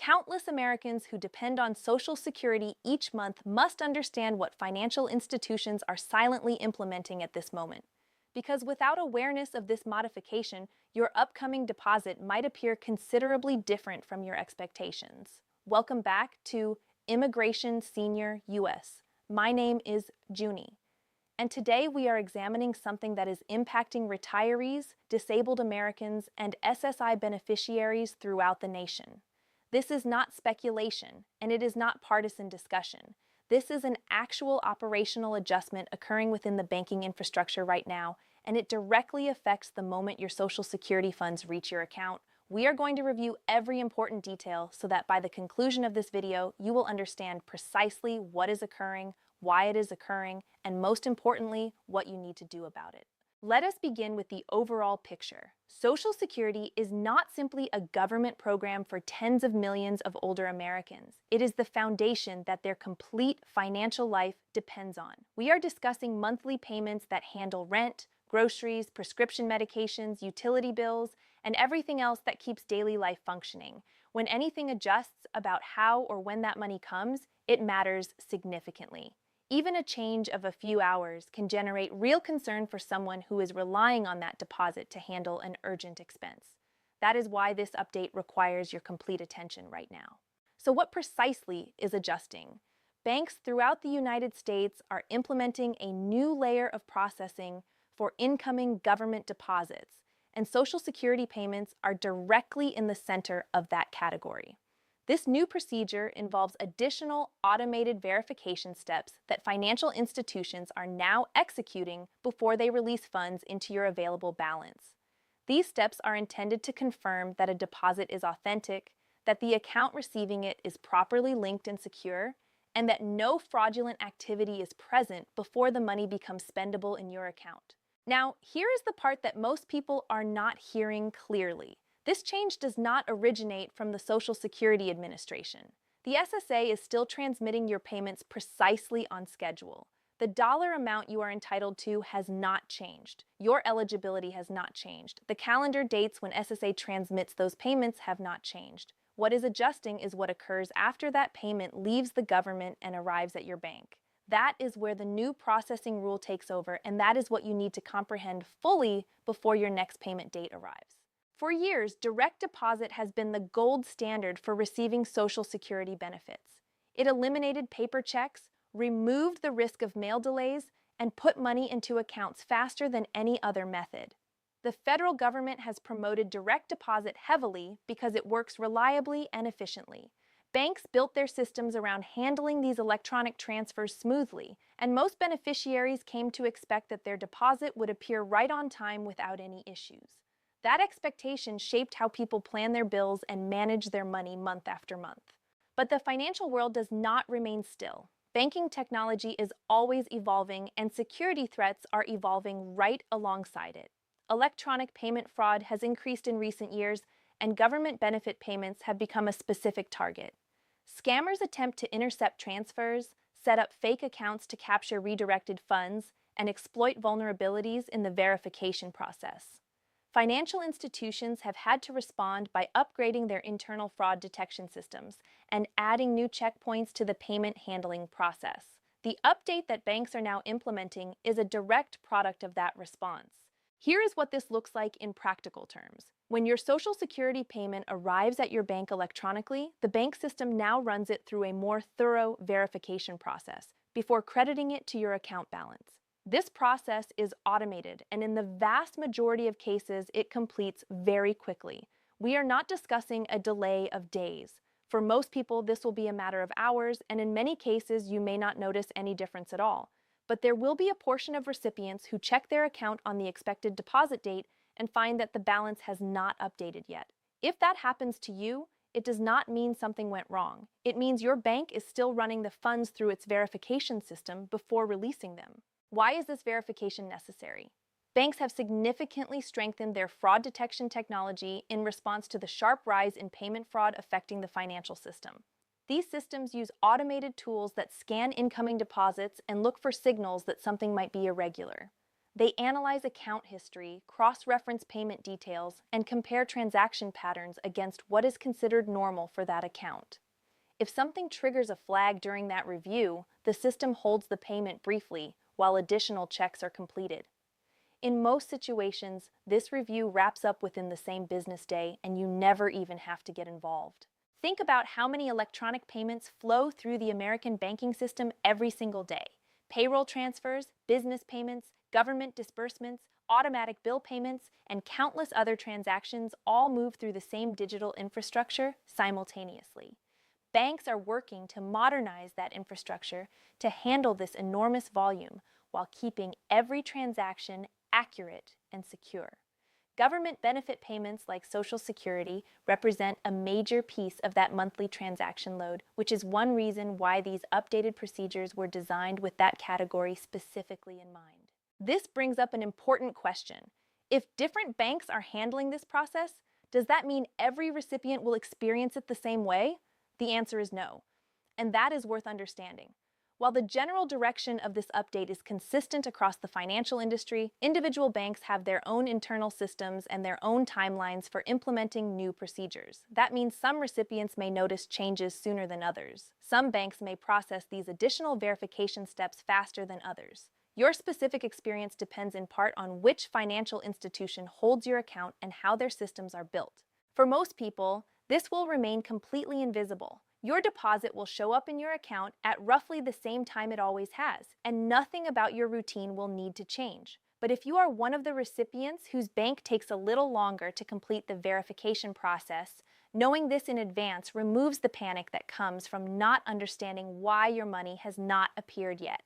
Countless Americans who depend on Social Security each month must understand what financial institutions are silently implementing at this moment. Because without awareness of this modification, your upcoming deposit might appear considerably different from your expectations. Welcome back to Immigration Senior US. My name is Junie, and today we are examining something that is impacting retirees, disabled Americans, and SSI beneficiaries throughout the nation. This is not speculation, and it is not partisan discussion. This is an actual operational adjustment occurring within the banking infrastructure right now, and it directly affects the moment your Social Security funds reach your account. We are going to review every important detail so that by the conclusion of this video, you will understand precisely what is occurring, why it is occurring, and most importantly, what you need to do about it. Let us begin with the overall picture. Social Security is not simply a government program for tens of millions of older Americans. It is the foundation that their complete financial life depends on. We are discussing monthly payments that handle rent, groceries, prescription medications, utility bills, and everything else that keeps daily life functioning. When anything adjusts about how or when that money comes, it matters significantly. Even a change of a few hours can generate real concern for someone who is relying on that deposit to handle an urgent expense. That is why this update requires your complete attention right now. So what precisely is adjusting? Banks throughout the United States are implementing a new layer of processing for incoming government deposits, and Social Security payments are directly in the center of that category. This new procedure involves additional automated verification steps that financial institutions are now executing before they release funds into your available balance. These steps are intended to confirm that a deposit is authentic, that the account receiving it is properly linked and secure, and that no fraudulent activity is present before the money becomes spendable in your account. Now, here is the part that most people are not hearing clearly. This change does not originate from the Social Security Administration. The SSA is still transmitting your payments precisely on schedule. The dollar amount you are entitled to has not changed. Your eligibility has not changed. The calendar dates when SSA transmits those payments have not changed. What is adjusting is what occurs after that payment leaves the government and arrives at your bank. That is where the new processing rule takes over, and that is what you need to comprehend fully before your next payment date arrives. For years, direct deposit has been the gold standard for receiving Social Security benefits. It eliminated paper checks, removed the risk of mail delays, and put money into accounts faster than any other method. The federal government has promoted direct deposit heavily because it works reliably and efficiently. Banks built their systems around handling these electronic transfers smoothly, and most beneficiaries came to expect that their deposit would appear right on time without any issues. That expectation shaped how people plan their bills and manage their money month after month. But the financial world does not remain still. Banking technology is always evolving, and security threats are evolving right alongside it. Electronic payment fraud has increased in recent years, and government benefit payments have become a specific target. Scammers attempt to intercept transfers, set up fake accounts to capture redirected funds, and exploit vulnerabilities in the verification process. Financial institutions have had to respond by upgrading their internal fraud detection systems and adding new checkpoints to the payment handling process. The update that banks are now implementing is a direct product of that response. Here is what this looks like in practical terms. When your Social Security payment arrives at your bank electronically, the bank system now runs it through a more thorough verification process before crediting it to your account balance. This process is automated, and in the vast majority of cases, it completes very quickly. We are not discussing a delay of days. For most people, this will be a matter of hours, and in many cases, you may not notice any difference at all. But there will be a portion of recipients who check their account on the expected deposit date and find that the balance has not updated yet. If that happens to you, it does not mean something went wrong. It means your bank is still running the funds through its verification system before releasing them. Why is this verification necessary? Banks have significantly strengthened their fraud detection technology in response to the sharp rise in payment fraud affecting the financial system. These systems use automated tools that scan incoming deposits and look for signals that something might be irregular. They analyze account history, cross-reference payment details, and compare transaction patterns against what is considered normal for that account. If something triggers a flag during that review, the system holds the payment briefly while additional checks are completed. In most situations, this review wraps up within the same business day and you never even have to get involved. Think about how many electronic payments flow through the American banking system every single day. Payroll transfers, business payments, government disbursements, automatic bill payments, and countless other transactions all move through the same digital infrastructure simultaneously. Banks are working to modernize that infrastructure to handle this enormous volume while keeping every transaction accurate and secure. Government benefit payments like Social Security represent a major piece of that monthly transaction load, which is one reason why these updated procedures were designed with that category specifically in mind. This brings up an important question. If different banks are handling this process, does that mean every recipient will experience it the same way? The answer is no, and that is worth understanding. While the general direction of this update is consistent across the financial industry, individual banks have their own internal systems and their own timelines for implementing new procedures. That means some recipients may notice changes sooner than others. Some banks may process these additional verification steps faster than others. Your specific experience depends in part on which financial institution holds your account and how their systems are built. For most people, this will remain completely invisible. Your deposit will show up in your account at roughly the same time it always has, and nothing about your routine will need to change. But if you are one of the recipients whose bank takes a little longer to complete the verification process, knowing this in advance removes the panic that comes from not understanding why your money has not appeared yet.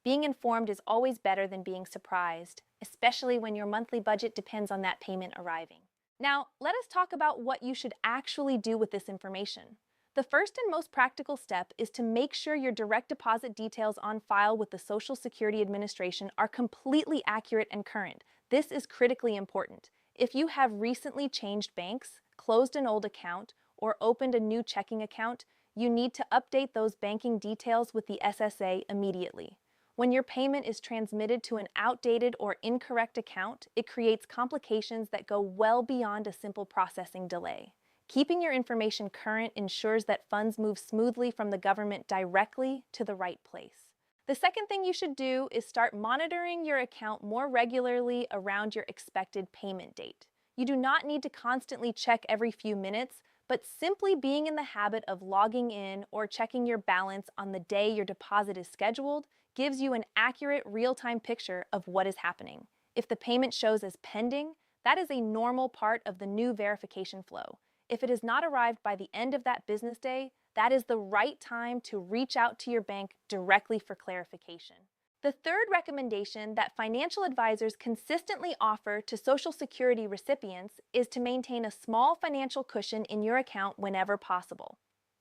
Being informed is always better than being surprised, especially when your monthly budget depends on that payment arriving. Now, let us talk about what you should actually do with this information. The first and most practical step is to make sure your direct deposit details on file with the Social Security Administration are completely accurate and current. This is critically important. If you have recently changed banks, closed an old account, or opened a new checking account, you need to update those banking details with the SSA immediately. When your payment is transmitted to an outdated or incorrect account, it creates complications that go well beyond a simple processing delay. Keeping your information current ensures that funds move smoothly from the government directly to the right place. The second thing you should do is start monitoring your account more regularly around your expected payment date. You do not need to constantly check every few minutes, but simply being in the habit of logging in or checking your balance on the day your deposit is scheduled gives you an accurate real-time picture of what is happening. If the payment shows as pending, that is a normal part of the new verification flow. If it has not arrived by the end of that business day, that is the right time to reach out to your bank directly for clarification. The third recommendation that financial advisors consistently offer to Social Security recipients is to maintain a small financial cushion in your account whenever possible.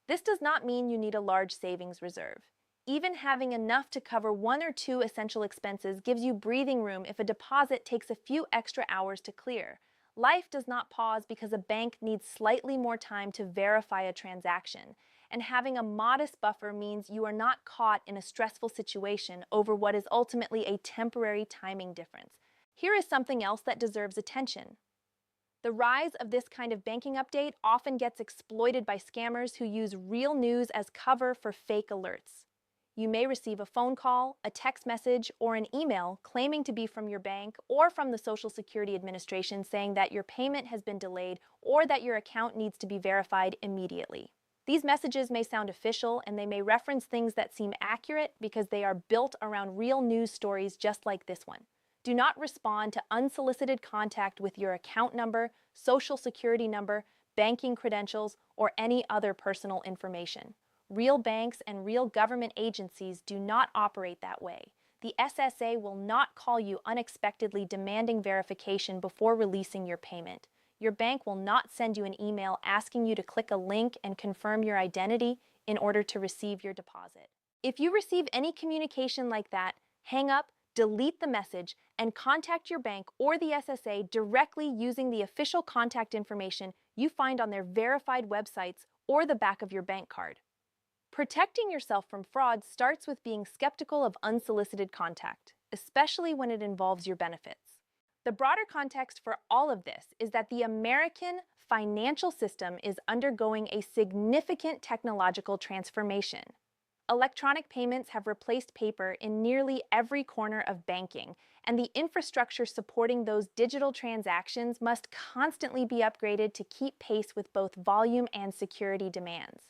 This does not mean you need a large savings reserve. Even having enough to cover one or two essential expenses gives you breathing room if a deposit takes a few extra hours to clear. Life does not pause because a bank needs slightly more time to verify a transaction, and having a modest buffer means you are not caught in a stressful situation over what is ultimately a temporary timing difference. Here is something else that deserves attention. The rise of this kind of banking update often gets exploited by scammers who use real news as cover for fake alerts. You may receive a phone call, a text message, or an email claiming to be from your bank or from the Social Security Administration saying that your payment has been delayed or that your account needs to be verified immediately. These messages may sound official and they may reference things that seem accurate because they are built around real news stories just like this one. Do not respond to unsolicited contact with your account number, Social Security number, banking credentials, or any other personal information. Real banks and real government agencies do not operate that way. The SSA will not call you unexpectedly demanding verification before releasing your payment. Your bank will not send you an email asking you to click a link and confirm your identity in order to receive your deposit. If you receive any communication like that, hang up, delete the message, and contact your bank or the SSA directly using the official contact information you find on their verified websites or the back of your bank card. Protecting yourself from fraud starts with being skeptical of unsolicited contact. especially when it involves your benefits. The broader context for all of this is that the American financial system is undergoing a significant technological transformation. Electronic payments have replaced paper in nearly every corner of banking, and the infrastructure supporting those digital transactions must constantly be upgraded to keep pace with both volume and security demands.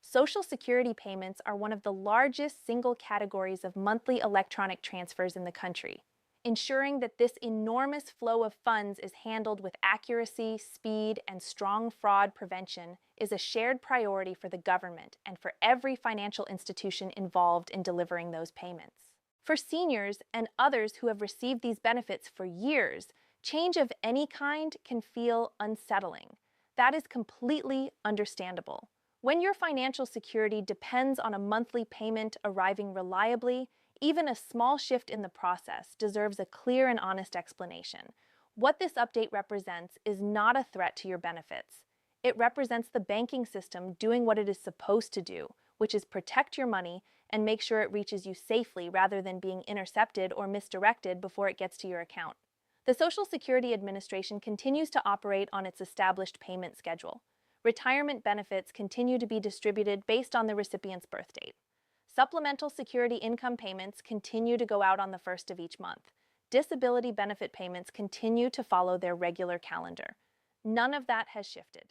Social Security payments are one of the largest single categories of monthly electronic transfers in the country. Ensuring that this enormous flow of funds is handled with accuracy, speed, and strong fraud prevention is a shared priority for the government and for every financial institution involved in delivering those payments. For seniors and others who have received these benefits for years, change of any kind can feel unsettling. That is completely understandable. When your financial security depends on a monthly payment arriving reliably, even a small shift in the process deserves a clear and honest explanation. What this update represents is not a threat to your benefits. It represents the banking system doing what it is supposed to do, which is protect your money and make sure it reaches you safely rather than being intercepted or misdirected before it gets to your account. The Social Security Administration continues to operate on its established payment schedule. Retirement benefits continue to be distributed based on the recipient's birth date. Supplemental Security Income payments continue to go out on the first of each month. Disability benefit payments continue to follow their regular calendar. None of that has shifted.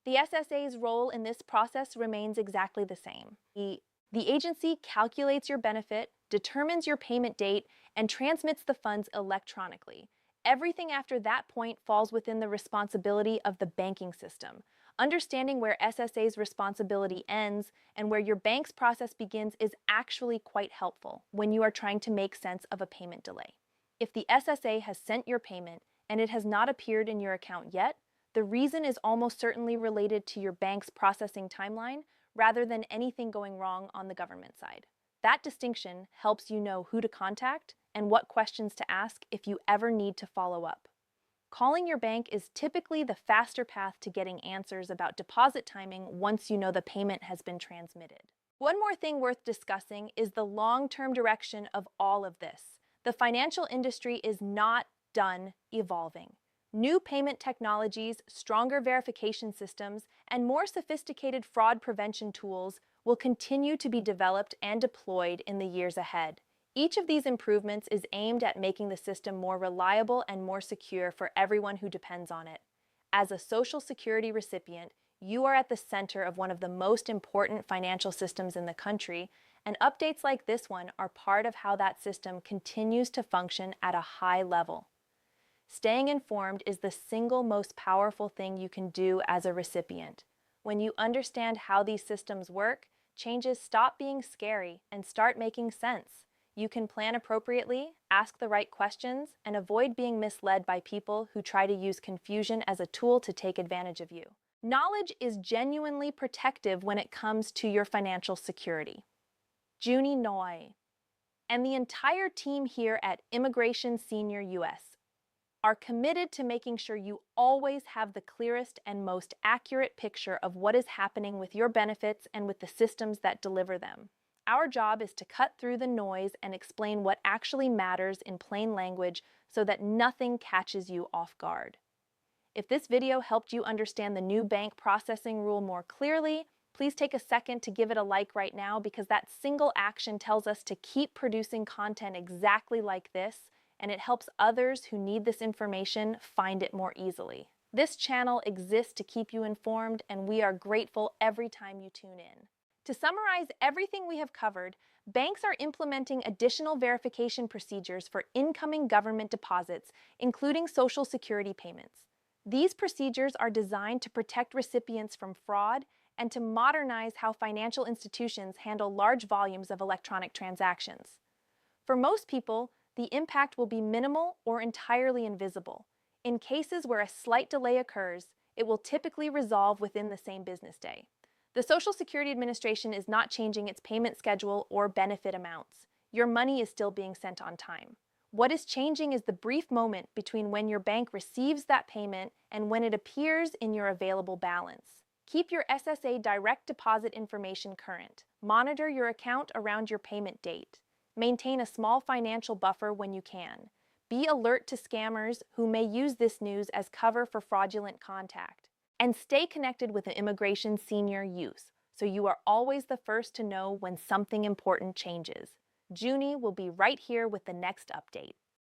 The SSA's role in this process remains exactly the same. The agency calculates your benefit, determines your payment date, and transmits the funds electronically. Everything after that point falls within the responsibility of the banking system. Understanding where SSA's responsibility ends and where your bank's process begins is actually quite helpful when you are trying to make sense of a payment delay. If the SSA has sent your payment and it has not appeared in your account yet, the reason is almost certainly related to your bank's processing timeline rather than anything going wrong on the government side. That distinction helps you know who to contact and what questions to ask if you ever need to follow up. Calling your bank is typically the faster path to getting answers about deposit timing once you know the payment has been transmitted. One more thing worth discussing is the long-term direction of all of this. The financial industry is not done evolving. New payment technologies, stronger verification systems, and more sophisticated fraud prevention tools will continue to be developed and deployed in the years ahead. Each of these improvements is aimed at making the system more reliable and more secure for everyone who depends on it. As a Social Security recipient, you are at the center of one of the most important financial systems in the country, and updates like this one are part of how that system continues to function at a high level. Staying informed is the single most powerful thing you can do as a recipient. When you understand how these systems work, changes stop being scary and start making sense. You can plan appropriately, ask the right questions, and avoid being misled by people who try to use confusion as a tool to take advantage of you. Knowledge is genuinely protective when it comes to your financial security. Junie Noi and the entire team here at Immigration Senior US are committed to making sure you always have the clearest and most accurate picture of what is happening with your benefits and with the systems that deliver them. Our job is to cut through the noise and explain what actually matters in plain language so that nothing catches you off guard. If this video helped you understand the new bank processing rule more clearly, please take a second to give it a like right now because that single action tells us to keep producing content exactly like this, and it helps others who need this information find it more easily. This channel exists to keep you informed, and we are grateful every time you tune in. To summarize everything we have covered, banks are implementing additional verification procedures for incoming government deposits, including Social Security payments. These procedures are designed to protect recipients from fraud and to modernize how financial institutions handle large volumes of electronic transactions. For most people, the impact will be minimal or entirely invisible. In cases where a slight delay occurs, it will typically resolve within the same business day. The Social Security Administration is not changing its payment schedule or benefit amounts. Your money is still being sent on time. What is changing is the brief moment between when your bank receives that payment and when it appears in your available balance. Keep your SSA direct deposit information current. Monitor your account around your payment date. Maintain a small financial buffer when you can. Be alert to scammers who may use this news as cover for fraudulent contact. And stay connected with the Immigration Senior Use, so you are always the first to know when something important changes. Junie will be right here with the next update.